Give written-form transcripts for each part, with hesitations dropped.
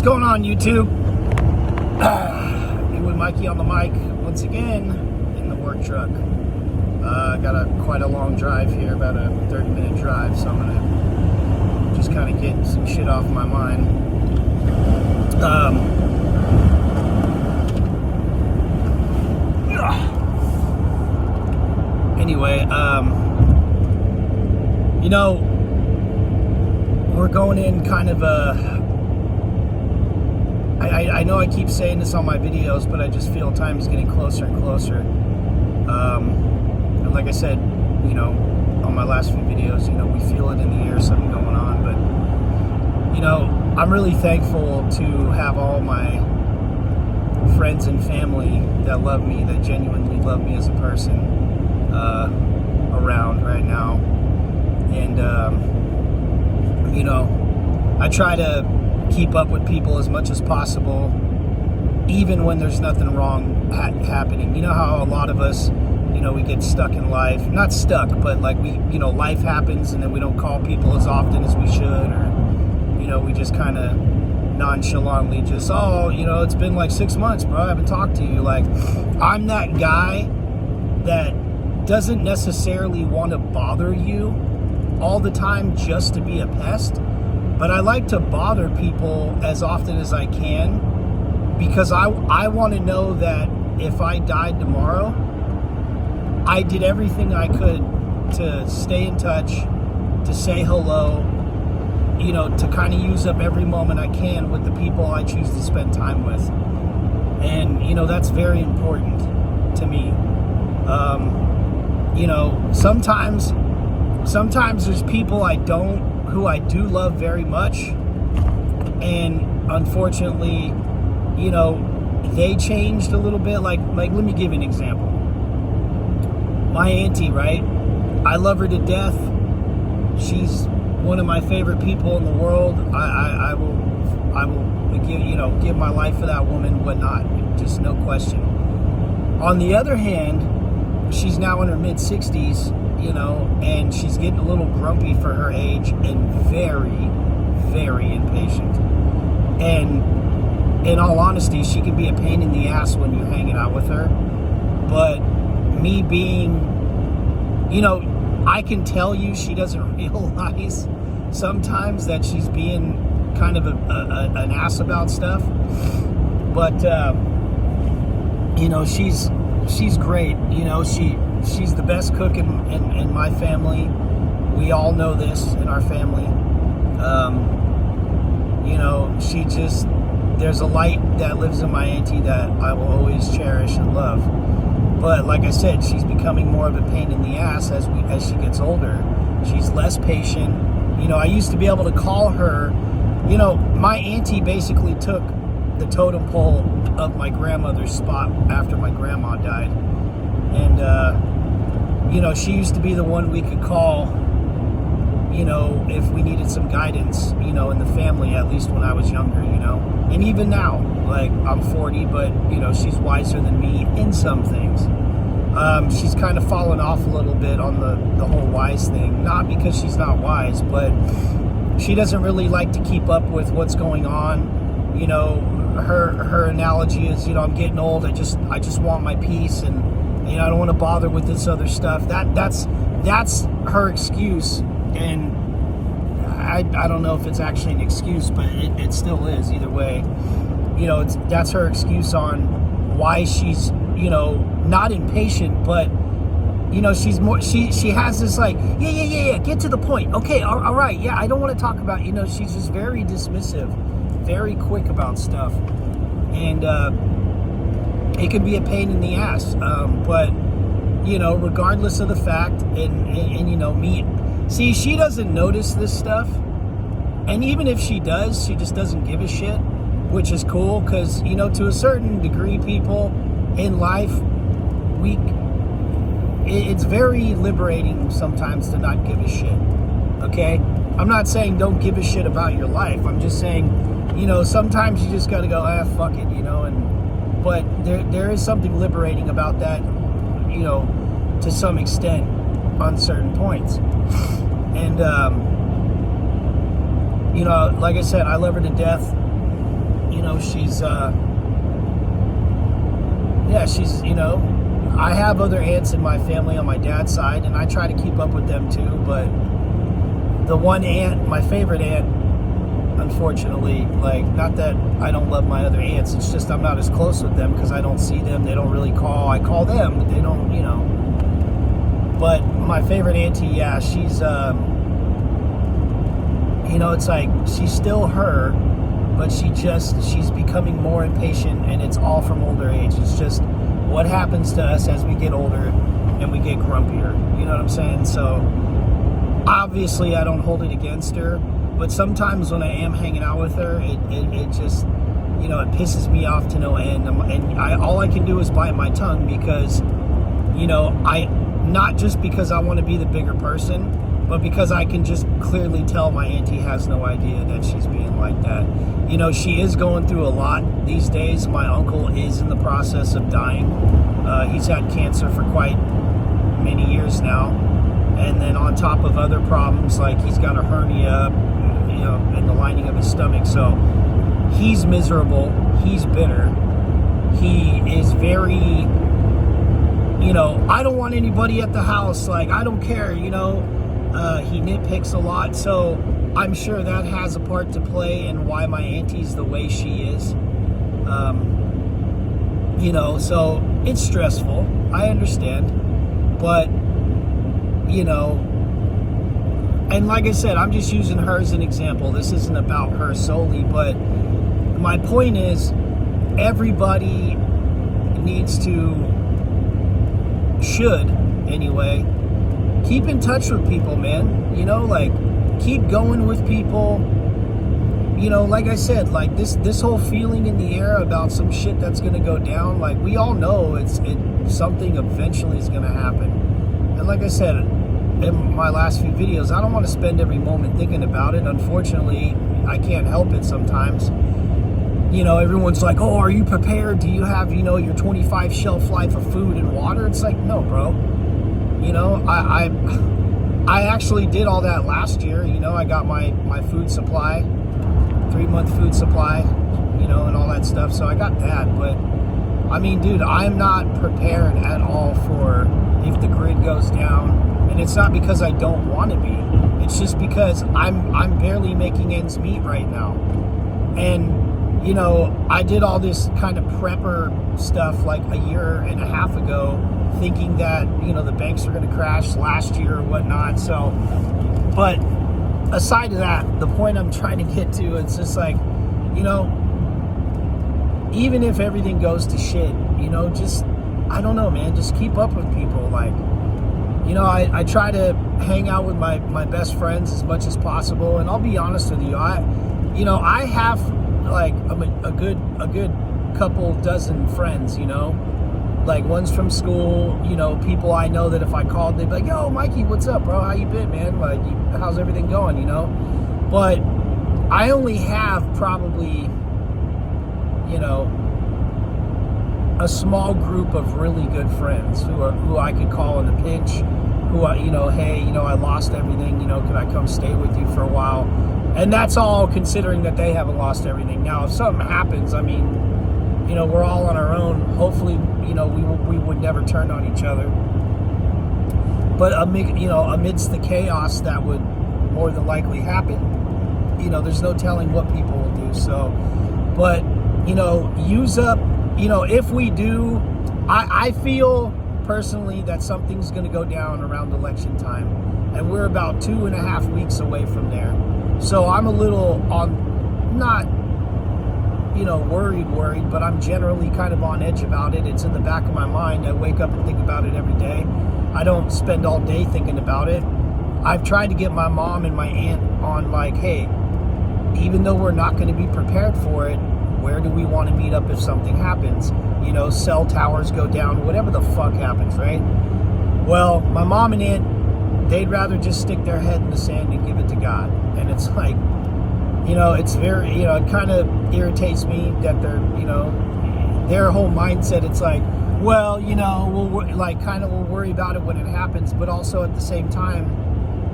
going on, YouTube? Me with Mikey on the mic once again in the work truck. Got quite a long drive here, about a 30-minute drive, so I'm gonna just kind of get some shit off my mind. Anyway, you know, we're going in kind of a... I know I keep saying this on my videos, but I just feel time is getting closer and closer. And like I said, you know, on my last few videos, you know, we feel it in the air, something going on. But, you know, I'm really thankful to have all my friends and family that love me, that genuinely love me as a person, around right now. And, you know, I try to keep up with people as much as possible, even when there's nothing wrong happening. You know how a lot of us, you know, we get stuck in life, not stuck, but like you know, life happens and then we don't call people as often as we should, or, you know, we just kind of nonchalantly just, oh, you know, it's been like 6 months, bro, I haven't talked to you. Like, I'm that guy that doesn't necessarily want to bother you all the time just to be a pest. But I like to bother people as often as I can, because I want to know that if I died tomorrow, I did everything I could to stay in touch, to say hello, you know, to kind of use up every moment I can with the people I choose to spend time with. And, you know, that's very important to me. You know, sometimes there's people who I do love very much, and unfortunately, you know, they changed a little bit. Like let me give you an example. My auntie, right? I love her to death. She's one of my favorite people in the world. I will give my life for that woman, whatnot, just no question. On the other hand, she's now in her mid-60s. You know, and she's getting a little grumpy for her age and very, very impatient. And in all honesty, she can be a pain in the ass when you're hanging out with her. But me being, you know, I can tell you she doesn't realize sometimes that she's being kind of an ass about stuff. But, you know, she's great. You know, she's the best cook in my family. We all know this in our family. You know, there's a light that lives in my auntie that I will always cherish and love. But like I said, she's becoming more of a pain in the ass as she gets older. She's less patient. You know, I used to be able to call her. You know, my auntie basically took the totem pole of my grandmother's spot after my grandma died. And, you know, she used to be the one we could call, you know, if we needed some guidance, you know, in the family, at least when I was younger, you know. And even now, like, I'm 40, but, you know, she's wiser than me in some things. She's kind of fallen off a little bit on the whole wise thing. Not because she's not wise, but she doesn't really like to keep up with what's going on. You know, her analogy is, you know, I'm getting old, I just want my peace, and you know, I don't want to bother with this other stuff. That's her excuse, and I don't know if it's actually an excuse, but it still is either way. You know, that's her excuse on why she's, you know, not impatient, but you know, she's more. She has this like, yeah, get to the point. Okay, all right, yeah, I don't want to talk about. You know, she's just very dismissive, very quick about stuff, and it can be a pain in the ass, but, you know, regardless of the fact, and you know, see, she doesn't notice this stuff, and even if she does, she just doesn't give a shit, which is cool, because, you know, to a certain degree, people in life, it's very liberating sometimes to not give a shit, okay? I'm not saying don't give a shit about your life, I'm just saying, you know, sometimes you just gotta go, fuck it, you know, but there is something liberating about that, you know, to some extent on certain points. And, you know, like I said, I love her to death. you know, she's, you know, I have other aunts in my family on my dad's side, and I try to keep up with them too, but the one aunt, my favorite aunt, unfortunately, like, not that I don't love my other aunts, it's just I'm not as close with them because I don't see them, they don't really call, I call them, but they don't, you know. But my favorite auntie, yeah, she's, you know, it's like, she's still her, but she's becoming more impatient, and it's all from older age. It's just what happens to us as we get older and we get grumpier, you know what I'm saying? So obviously I don't hold it against her, but sometimes when I am hanging out with her, it just, you know, it pisses me off to no end. All I can do is bite my tongue because, you know, not just because I want to be the bigger person, but because I can just clearly tell my auntie has no idea that she's being like that. You know, she is going through a lot these days. My uncle is in the process of dying. He's had cancer for quite many years now. And then on top of other problems, like he's got a hernia, you know, in the lining of his stomach. So he's miserable. He's bitter. He is very, you know, I don't want anybody at the house. Like, I don't care, you know. He nitpicks a lot, so I'm sure that has a part to play in why my auntie's the way she is. You know, so it's stressful. I understand. But, you know, and like I said, I'm just using her as an example. This isn't about her solely, but my point is everybody should anyway, keep in touch with people, man. You know, like, keep going with people. You know, like I said, like this whole feeling in the air about some shit that's gonna go down, like, we all know something eventually is gonna happen. And like I said in my last few videos, I don't want to spend every moment thinking about it. Unfortunately, I can't help it sometimes. You know, everyone's like, oh, are you prepared? Do you have, you know, your 25 shelf life of food and water? It's like, no, bro. You know, I actually did all that last year. You know, I got my food supply, 3-month food supply, you know, and all that stuff. So I got that. But I mean, dude, I'm not prepared at all for if the grid goes down. And it's not because I don't want to be. It's just because I'm barely making ends meet right now. And you know, I did all this kind of prepper stuff like a year and a half ago, thinking that, you know, the banks are going to crash last year or whatnot. So, but aside of that, the point I'm trying to get to, it's just like, you know, even if everything goes to shit, you know, just, I don't know, man, just keep up with people. Like, you know, I try to hang out with my best friends as much as possible. And I'll be honest with you, I have like a good couple dozen friends, you know, like one's from school, you know, people I know that if I called, they'd be like, yo, Mikey, what's up, bro? How you been, man? Like, how's everything going, you know? But I only have probably, you know, a small group of really good friends who I could call in a pinch, who I, you know, hey, you know, I lost everything, you know, can I come stay with you for a while? And that's all considering that they haven't lost everything. Now, if something happens, I mean, you know, we're all on our own. Hopefully, you know, we would never turn on each other. But, you know, amidst the chaos that would more than likely happen, you know, there's no telling what people will do. So, but, you know, use up, you know, if we do, I feel personally that something's going to go down around election time. And we're about 2.5 weeks away from there. So I'm a little not, you know, worried, but I'm generally kind of on edge about it. It's in the back of my mind. I wake up and think about it every day. I don't spend all day thinking about it. I've tried to get my mom and my aunt on, like, hey, even though we're not going to be prepared for it, where do we want to meet up if something happens? You know, cell towers go down, whatever the fuck happens, right? Well, my mom and aunt, they'd rather just stick their head in the sand and give it to God. And it's like, you know, it's very, you know, it kind of irritates me that they're, you know, their whole mindset, it's like, well, you know, we'll worry about it when it happens. But also at the same time,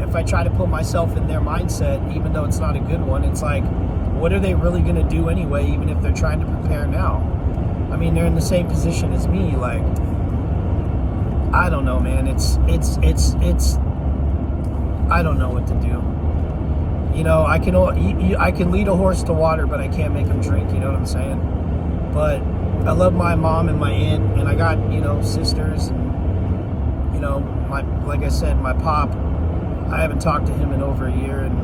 if I try to put myself in their mindset, even though it's not a good one, it's like, what are they really going to do anyway, even if they're trying to prepare now? I mean, they're in the same position as me. Like, I don't know, man. It's I don't know what to do. You know, I can lead a horse to water, but I can't make him drink. You know what I'm saying? But I love my mom and my aunt, and I got, you know, sisters, and, you know, like I said, my pop, I haven't talked to him in over a year, and,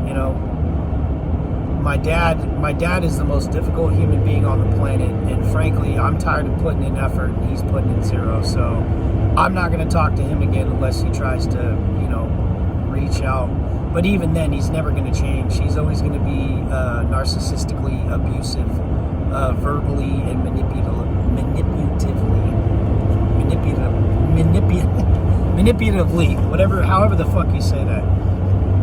you know, my dad is the most difficult human being on the planet, and frankly, I'm tired of putting in effort, and he's putting in zero, so I'm not going to talk to him again unless he tries to, you know, reach out. But even then, he's never going to change. He's always going to be narcissistically abusive, verbally and manipulatively, however the fuck you say that.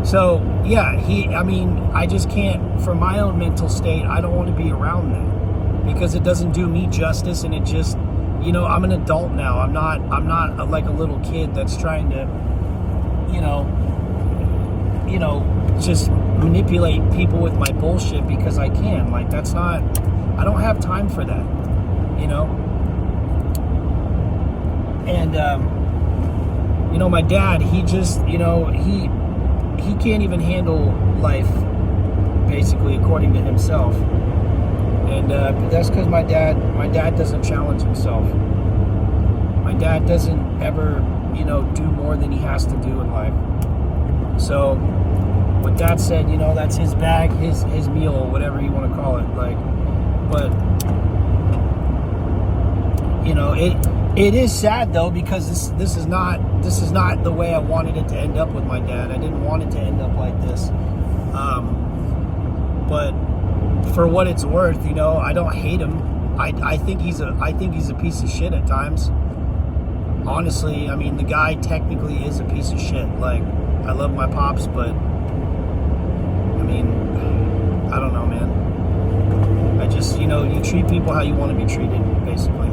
So yeah, I mean, I just can't, from my own mental state, I don't want to be around that, because it doesn't do me justice, and it just, you know, I'm an adult now. I'm not like a little kid that's trying to, you know, just manipulate people with my bullshit because I can. Like, that's not, I don't have time for that, you know? And, you know, my dad, he just, you know, he can't even handle life, basically, according to himself. And that's because my dad doesn't challenge himself. My dad doesn't ever, you know, do more than he has to do in life. So, with that said, you know, that's his bag, his meal, whatever you want to call it. Like, but, you know, it is sad though, because this is not the way I wanted it to end up with my dad. I didn't want it to end up like this. But for what it's worth, you know, I don't hate him. I think he's a piece of shit at times. Honestly, I mean, the guy technically is a piece of shit. Like, I love my pops, but I mean, I don't know, man. I just, you know, you treat people how you want to be treated, basically.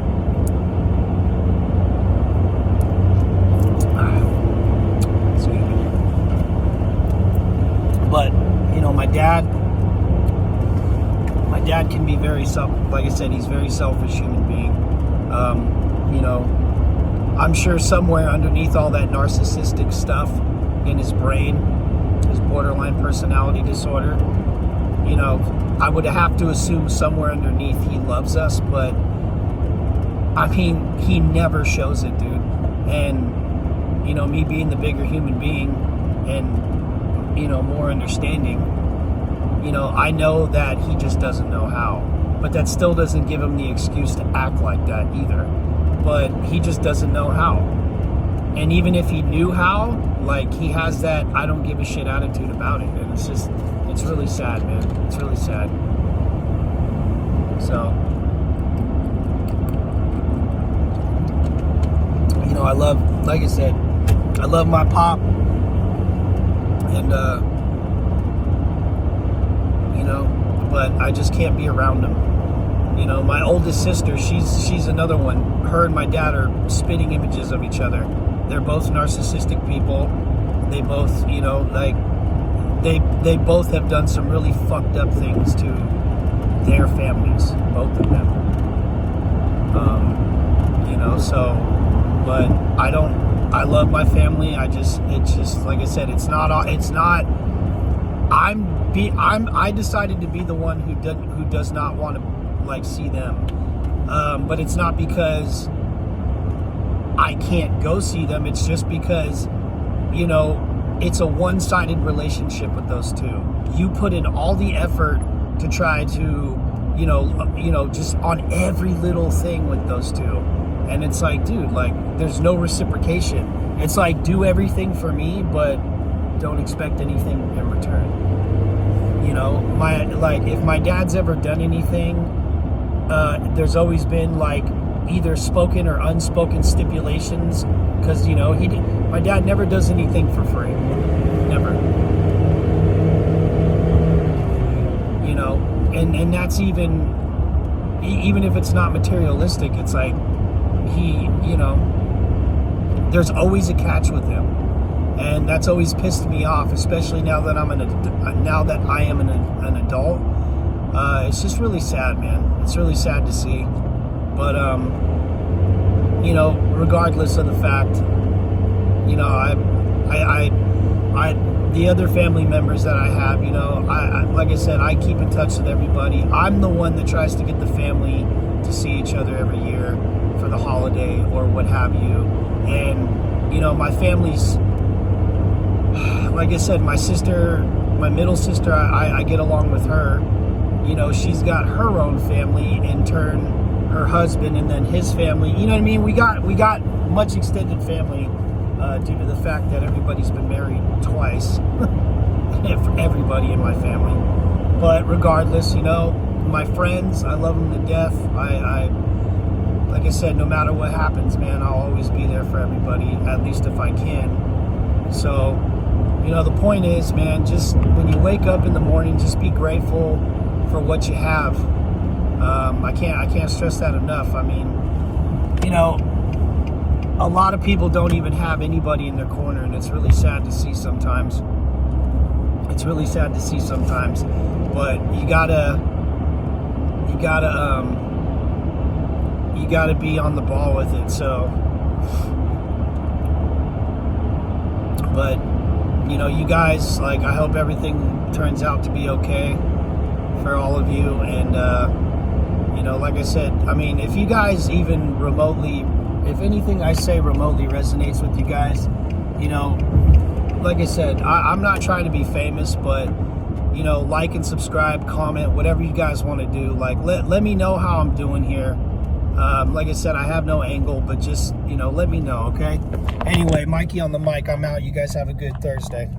Excuse me. But, you know, my dad can be very like I said, he's a very selfish human being. You know, I'm sure somewhere underneath all that narcissistic stuff in his brain, his borderline personality disorder, you know, I would have to assume somewhere underneath he loves us, but I mean, he never shows it, dude. And, you know, me being the bigger human being and, you know, more understanding, you know, I know that he just doesn't know how. But that still doesn't give him the excuse to act like that either. But he just doesn't know how. And even if he knew how, like, he has that I don't give a shit attitude about it. And it's just, it's really sad, man. It's really sad. So, you know, like I said, I love my pop. And, you know, but I just can't be around him. You know, my oldest sister, she's another one. Her and my dad are spitting images of each other. They're both narcissistic people. They both, you know, like, they both have done some really fucked up things to their families, both of them. You know, so, but I love my family. It's just, like I said, I decided to be the one who does not want to, like, see them. But it's not because I can't go see them. It's just because, you know, it's a one-sided relationship with those two. You put in all the effort to try to, you know, just on every little thing with those two. And it's like, dude, like, there's no reciprocation. It's like, do everything for me, but don't expect anything in return. You know, if my dad's ever done anything, there's always been, like, either spoken or unspoken stipulations, because, you know, my dad never does anything for free. Never. You know, and that's even if it's not materialistic, it's like, you know, there's always a catch with him. and that's always pissed me off, especially now that I am an adult. It's just really sad, man. It's really sad to see. But regardless of the fact, the other family members that I have, I like I said, I keep in touch with everybody. I'm the one that tries to get the family to see each other every year for the holiday or what have you. And my family's, like I said, my sister, my middle sister, I get along with her. She's got her own family, in turn her husband, and then his family. You know what I mean? We got much extended family due to the fact that everybody's been married twice. For everybody in my family. But regardless, my friends, I love them to death. I like I said, no matter what happens, man, I'll always be there for everybody, at least if I can. So, the point is, man, just when you wake up in the morning, just be grateful for what you have. I can't stress that enough. I mean, a lot of people don't even have anybody in their corner, and it's really sad to see sometimes. But you gotta be on the ball with it. So, but you guys, like, I hope everything turns out to be okay for all of you. And like I said, I mean, if you guys even remotely, if anything I say remotely resonates with you guys, like I said, I'm not trying to be famous, but like and subscribe, comment, whatever you guys want to do. Like, let me know how I'm doing here. Like I said, I have no angle, but just let me know, okay? Anyway, Mikey on the mic. I'm out. You guys have a good Thursday.